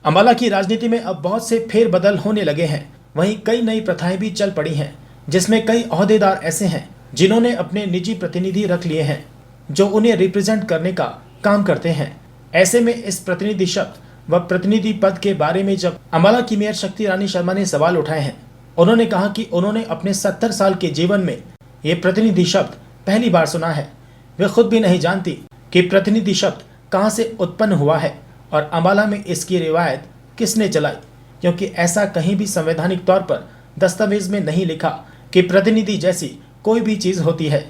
अम्बाला की राजनीति में अब बहुत से फेरबदल होने लगे हैं। वहीं कई नई प्रथाएं भी चल पड़ी हैं, जिसमें कई ओहदेदार ऐसे हैं जिन्होंने अपने निजी प्रतिनिधि रख लिए हैं जो उन्हें रिप्रेजेंट करने का काम करते हैं। ऐसे में इस प्रतिनिधि शब्द व प्रतिनिधि पद के बारे में जब अम्बाला की मेयर शक्ति रानी शर्मा ने सवाल उठाए हैं, उन्होंने कहा कि उन्होंने अपने 70 साल के जीवन में ये प्रतिनिधि शब्द पहली बार सुना है। वे खुद भी नहीं जानती कि प्रतिनिधि शब्द कहां से उत्पन्न हुआ है और अम्बाला में इसकी रिवायत किसने चलाई, क्योंकि ऐसा कहीं भी संवैधानिक तौर पर दस्तावेज में नहीं लिखा कि प्रतिनिधि जैसी कोई भी चीज होती है।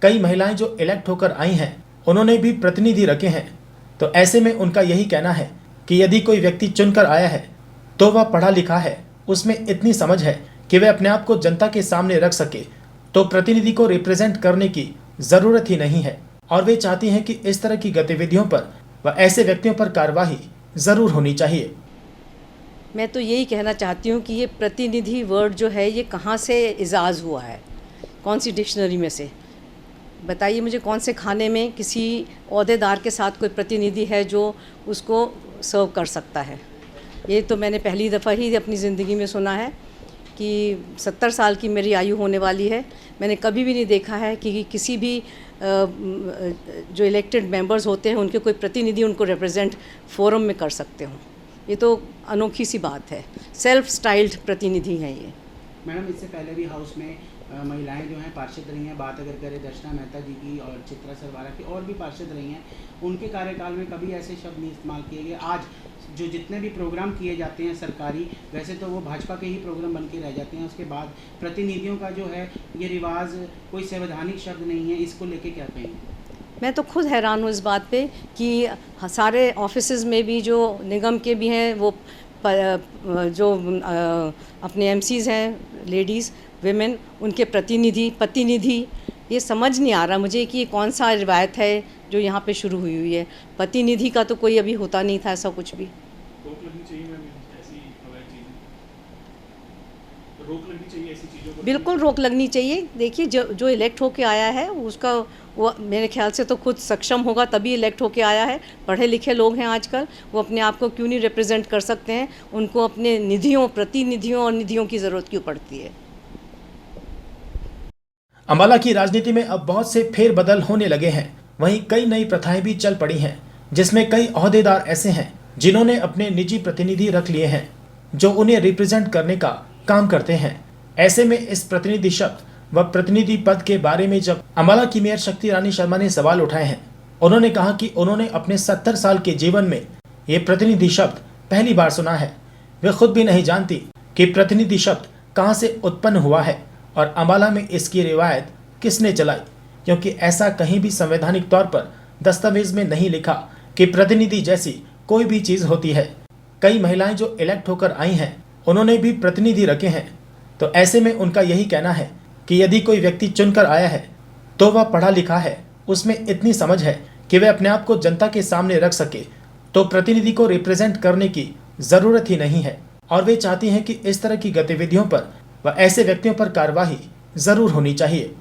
कई महिलाएं जो इलेक्ट होकर आई हैं, उन्होंने भी प्रतिनिधि रखे हैं। तो ऐसे में उनका यही कहना है कि यदि कोई व्यक्ति चुनकर आया है तो वह पढ़ा लिखा है, उसमें इतनी समझ है कि वह अपने आप को जनता के सामने रख सके, तो प्रतिनिधि को रिप्रेजेंट करने की जरूरत ही नहीं है। और वे चाहती हैं कि इस तरह की गतिविधियों पर व ऐसे व्यक्तियों पर कार्रवाई जरूर होनी चाहिए। मैं तो यही कहना चाहती हूँ कि ये प्रतिनिधि वर्ड जो है ये कहाँ से इजाज़ हुआ है, कौन सी डिक्शनरी में से बताइए मुझे। कौन से खाने में किसी ओहदेदार के साथ कोई प्रतिनिधि है जो उसको सर्व कर सकता है? ये तो मैंने पहली दफ़ा ही अपनी ज़िंदगी में सुना है कि 70 साल की मेरी आयु होने वाली है। मैंने कभी भी नहीं देखा है कि किसी भी जो इलेक्टेड मेंबर्स होते हैं उनके कोई प्रतिनिधि उनको रिप्रेजेंट फोरम में कर सकते हों। ये तो अनोखी सी बात है, सेल्फ स्टाइल्ड प्रतिनिधि हैं ये। मैडम, इससे पहले भी हाउस में महिलाएं जो हैं पार्षद रही हैं। बात अगर करें दर्शना मेहता जी की और चित्रा सरवारा की, और भी पार्षद रही हैं, उनके कार्यकाल में कभी ऐसे शब्द नहीं इस्तेमाल किए गए। आज जो जितने भी प्रोग्राम किए जाते हैं सरकारी, वैसे तो वो भाजपा के ही प्रोग्राम बन के रह जाते हैं। उसके बाद प्रतिनिधियों का जो है ये रिवाज कोई संवैधानिक शब्द नहीं है, इसको लेके क्या कहेंगे? मैं तो खुद हैरान हूँ इस बात पे कि सारे ऑफिसेज में भी जो निगम के भी हैं वो जो अपने एमसीज़ हैं, लेडीज़ विमेन, उनके प्रतिनिधि ये समझ नहीं आ रहा मुझे कि ये कौन सा रिवायत है जो यहाँ पे शुरू हुई है। प्रतिनिधि का तो कोई अभी होता नहीं था ऐसा कुछ भी। रोक लगनी चाहिए मैम, ऐसी अवैध चीज़ें, रोक लगनी चाहिए ऐसी चीज़ों पर। बिल्कुल रोक लगनी चाहिए। देखिए जो इलेक्ट होके आया है उसका वो मेरे ख्याल से तो खुद सक्षम होगा तभी इलेक्ट होके आया है। पढ़े लिखे लोग हैं आजकल, वो अपने आप को क्यों नहीं रिप्रेजेंट कर सकते हैं? उनको अपने निधियों, प्रतिनिधियों और निधियों की ज़रूरत क्यों पड़ती है? अम्बाला की राजनीति में अब बहुत से फेरबदल होने लगे हैं। वहीं कई नई प्रथाएं भी चल पड़ी हैं, जिसमें कई ओहदेदार ऐसे हैं जिन्होंने अपने निजी प्रतिनिधि रख लिए हैं जो उन्हें रिप्रेजेंट करने का काम करते हैं। ऐसे में इस प्रतिनिधि शब्द व प्रतिनिधि पद के बारे में जब अम्बाला की मेयर शक्ति रानी शर्मा ने सवाल उठाए हैं, उन्होंने कहा कि उन्होंने अपने 70 साल के जीवन में ये प्रतिनिधि शब्द पहली बार सुना है। वे खुद भी नहीं जानती कि प्रतिनिधि शब्द कहां से उत्पन्न हुआ है और अम्बाला में इसकी रिवायत किसने चलाई, क्योंकि ऐसा कहीं भी संवैधानिक तौर पर दस्तावेज में नहीं लिखा कि प्रतिनिधि जैसी कोई भी चीज होती है। कई महिलाएं जो इलेक्ट होकर आई हैं, उन्होंने भी प्रतिनिधि रखे हैं। तो ऐसे में उनका यही कहना है कि यदि कोई व्यक्ति चुनकर आया है तो वह पढ़ा लिखा है, उसमें इतनी समझ है कि वह अपने आप को जनता के सामने रख सके, तो प्रतिनिधि को रिप्रेजेंट करने की जरूरत ही नहीं है। और वे चाहती हैं कि इस तरह की गतिविधियों पर व ऐसे व्यक्तियों पर कार्रवाई जरूर होनी चाहिए।